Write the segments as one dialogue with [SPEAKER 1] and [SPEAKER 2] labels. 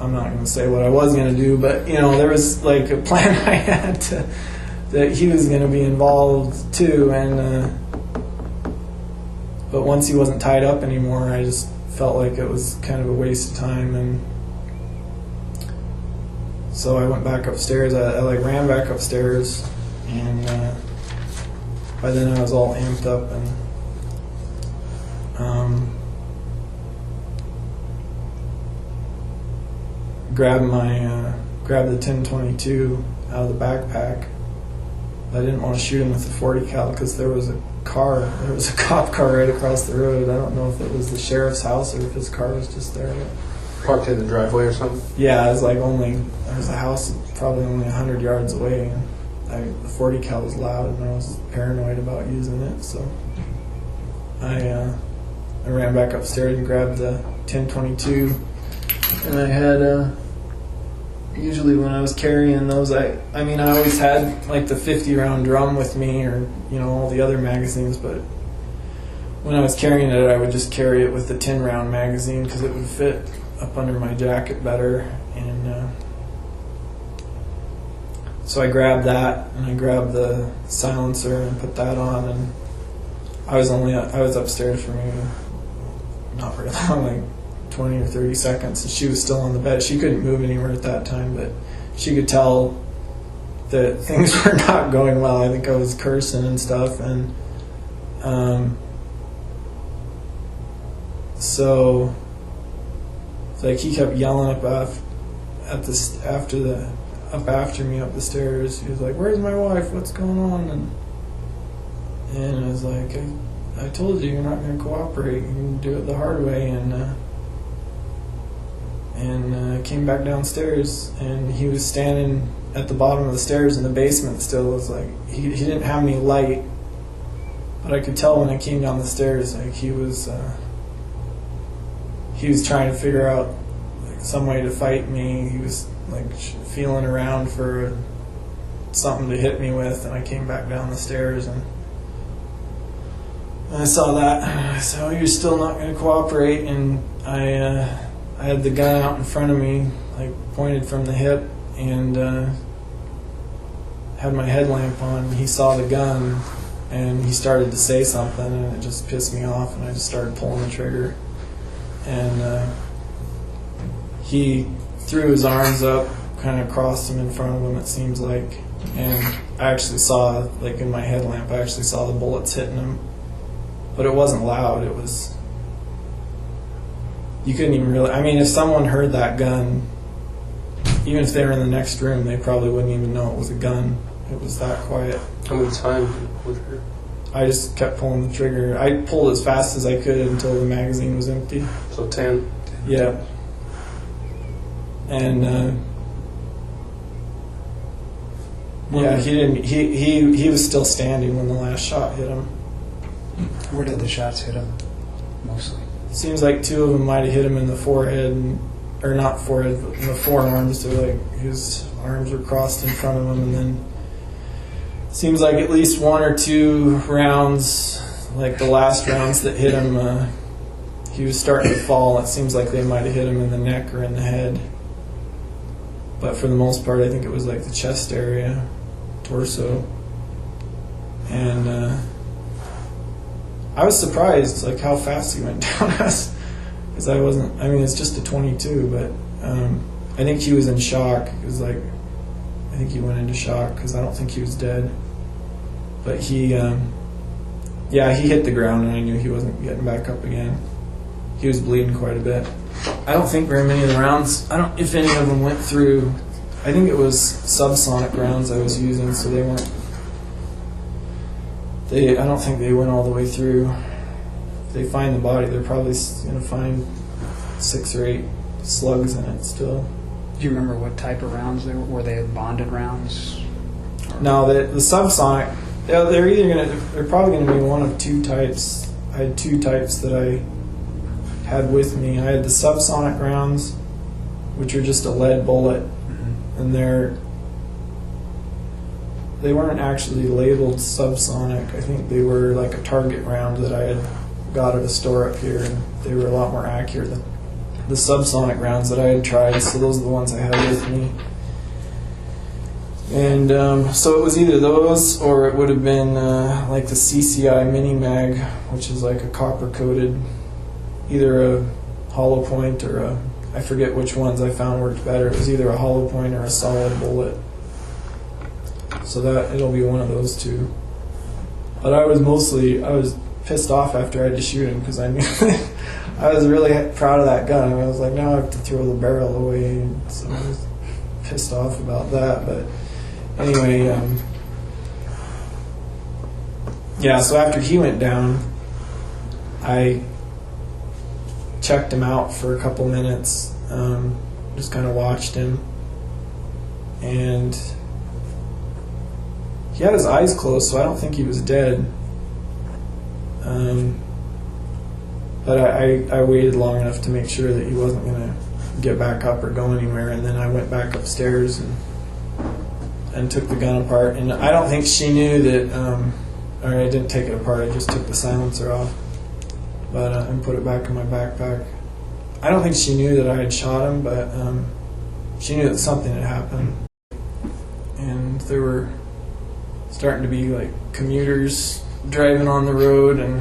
[SPEAKER 1] I'm not going to say what I was going to do, but there was like a plan I had that he was going to be involved too, and but once he wasn't tied up anymore, I just felt like it was kind of a waste of time, and so I went back upstairs. I like ran back upstairs, and by then I was all amped up, and grabbed the 1022 out of the backpack. I didn't want to shoot him with the 40 cal because there was a cop car right across the road. I don't know if it was the sheriff's house or if his car was just there.
[SPEAKER 2] Parked in the driveway or something?
[SPEAKER 1] Yeah, it was like there's a house probably only 100 yards away, and the 40 cal was loud, and I was paranoid about using it, so I ran back upstairs and grabbed the 1022, and I had usually when I was carrying those, I always had like the 50 round drum with me, or all the other magazines, but when I was carrying it, I would just carry it with the 10 round magazine because it would fit up under my jacket better, and so I grabbed that, and I grabbed the silencer and put that on, and I was upstairs for maybe not very long, like 20 or 30 seconds, and she was still on the bed. She couldn't move anywhere at that time, but she could tell that things were not going well. I think I was cursing and stuff, and so like he kept yelling up after me up the stairs. He was like, "Where's my wife? What's going on?" And I was like, I told you you're not going to cooperate. You can do it the hard way. And came back downstairs, and he was standing at the bottom of the stairs in the basement still. It was like he didn't have any light, but I could tell when I came down the stairs, like he was trying to figure out like some way to fight me. He was like feeling around for something to hit me with, and I came back down the stairs, and I saw that. I said, "Oh, you're still not going to cooperate," and I had the gun out in front of me, like pointed from the hip, and had my headlamp on. He saw the gun, and he started to say something, and it just pissed me off, and I just started pulling the trigger. And he threw his arms up, kind of crossed them in front of him, it seems like, and I actually saw, like in my headlamp, I actually saw the bullets hitting him, but it wasn't loud. It was, you couldn't even really, if someone heard that gun, even if they were in the next room, they probably wouldn't even know it was a gun. It was that quiet.
[SPEAKER 2] How many times did you pull the trigger?
[SPEAKER 1] I just kept pulling the trigger. I pulled as fast as I could until the magazine was empty.
[SPEAKER 2] So 10?
[SPEAKER 1] Yeah. And yeah, he didn't. He was still standing when the last shot hit him.
[SPEAKER 3] Where did the shots hit him mostly?
[SPEAKER 1] Seems like two of them might have hit him in the forehead, or not forehead, but in the forearms. So like his arms were crossed in front of him, and then seems like at least one or two rounds, like the last rounds that hit him, he was starting to fall. It seems like they might have hit him in the neck or in the head. But for the most part, I think it was like the chest area, torso. And I was surprised, like how fast he went down us, because I wasn't. It's just a 22, but I think he was in shock. It was like, I think he went into shock because I don't think he was dead. But he hit the ground, and I knew he wasn't getting back up again. He was bleeding quite a bit. I don't think very many of the rounds, if any of them went through. I think it was subsonic rounds I was using, so they weren't. I don't think they went all the way through. If they find the body, they're probably going to find 6 or 8 slugs in it still.
[SPEAKER 3] Do you remember what type of rounds they were? Were they bonded rounds?
[SPEAKER 1] No, the subsonic. They're probably going to be one of 2 types. I had 2 types that I had with me. I had the subsonic rounds, which are just a lead bullet, and they weren't actually labeled subsonic. I think they were like a target round that I had got at a store up here, and they were a lot more accurate the subsonic rounds that I had tried, so those are the ones I had with me. And so it was either those, or it would have been like the CCI Mini Mag, which is like a copper coated, either a hollow point or a, I forget which ones I found worked better. It was either a hollow point or a solid bullet. So that it'll be one of those two. But I was pissed off after I had to shoot him, because I knew I was really proud of that gun. I was like, now I have to throw the barrel away. So I was pissed off about that. But anyway, yeah, so after he went down, I checked him out for a couple minutes, just kind of watched him, and he had his eyes closed, so I don't think he was dead. But I waited long enough to make sure that he wasn't going to get back up or go anywhere, and then I went back upstairs and took the gun apart. And I don't think she knew that, or I didn't take it apart, I just took the silencer off, but and put it back in my backpack. I don't think she knew that I had shot him, but she knew that something had happened. And there were starting to be like commuters driving on the road, and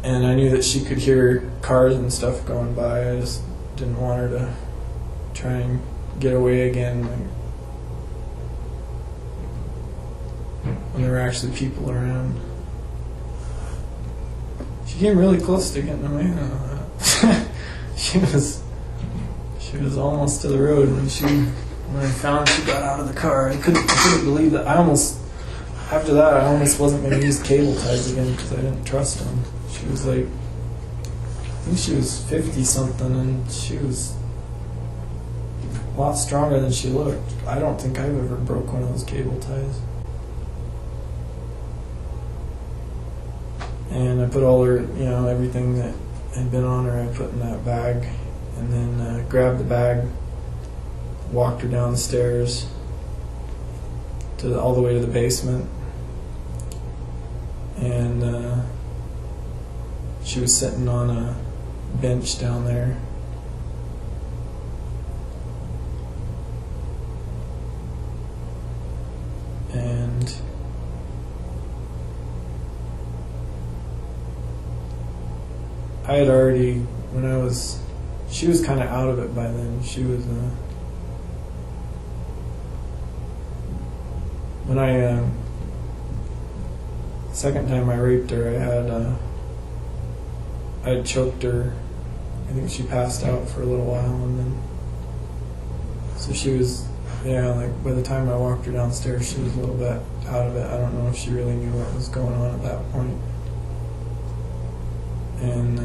[SPEAKER 1] I knew that she could hear cars and stuff going by. I just didn't want her to try and get away again when there were actually people around. She came really close to getting away. She was almost to the road when I found she got out of the car. I couldn't believe that. After that, I almost wasn't going to use cable ties again because I didn't trust them. She was like, I think she was 50 something, and she was a lot stronger than she looked. I don't think I've ever broke one of those cable ties. And I put all her, everything that had been on her, I put in that bag, and then grabbed the bag, walked her downstairs all the way to the basement, and she was sitting on a bench down there. And I had already, she was kind of out of it by then. She was, when second time I raped her, I had choked her. I think she passed out for a little while, and then, so she was, like by the time I walked her downstairs, she was a little bit out of it. I don't know if she really knew what was going on at that point. And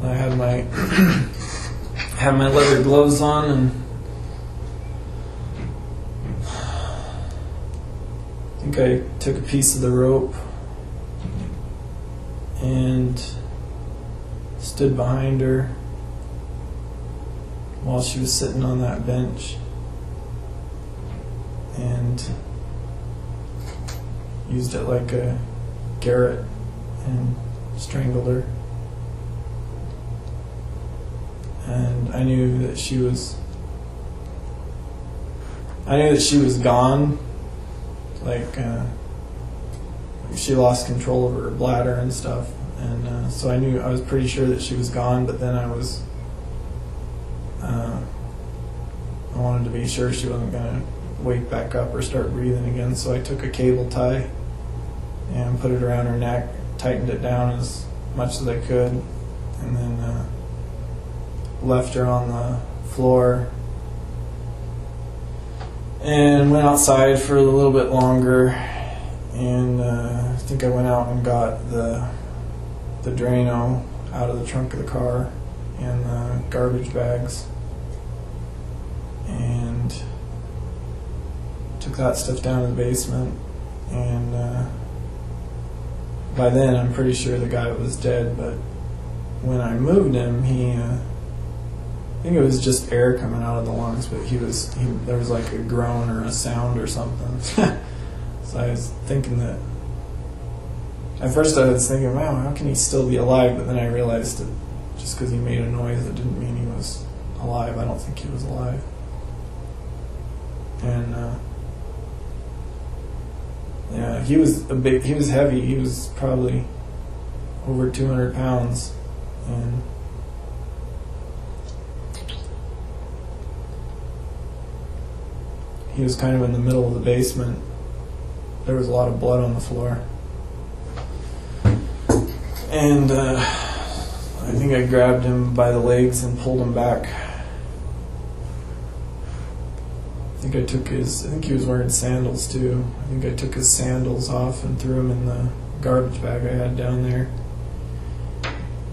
[SPEAKER 1] I had my leather gloves on, and I think I took a piece of the rope and stood behind her while she was sitting on that bench, and used it like a garrote and strangled her. And I knew that she was gone, like she lost control over her bladder and stuff, and so I was pretty sure that she was gone, but then I wanted to be sure she wasn't going to wake back up or start breathing again, so I took a cable tie and put it around her neck, tightened it down as much as I could, and then left her on the floor and went outside for a little bit longer, and I think I went out and got the Drano out of the trunk of the car and the garbage bags, and took that stuff down to the basement, and by then I'm pretty sure the guy was dead, but when I moved him, think it was just air coming out of the lungs, but there was like a groan or a sound or something. So I was thinking that, at first I was thinking, wow, how can he still be alive? But then I realized that just because he made a noise, it didn't mean he was alive. I don't think he was alive. And yeah, he was heavy. He was probably over 200 pounds. And he was kind of in the middle of the basement. There was a lot of blood on the floor. And I think I grabbed him by the legs and pulled him back. I think he was wearing sandals too. I think I took his sandals off and threw them in the garbage bag I had down there.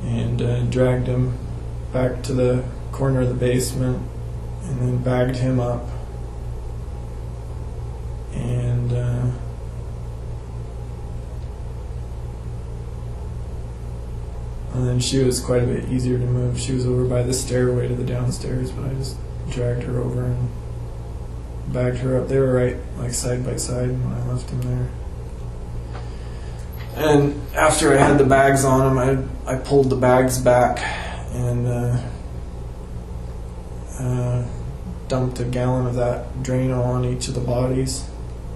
[SPEAKER 1] And dragged him back to the corner of the basement and then bagged him up. And then she was quite a bit easier to move. She was over by the stairway to the downstairs, but I just dragged her over and bagged her up. They were right like side by side when I left him there. And after I had the bags on him, I pulled the bags back and dumped a gallon of that Drano on each of the bodies,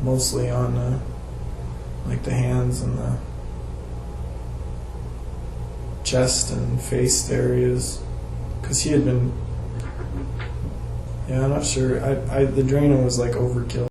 [SPEAKER 1] mostly on like the hands and the chest and face areas, because he had been, I'm not sure, the Drano was like overkill.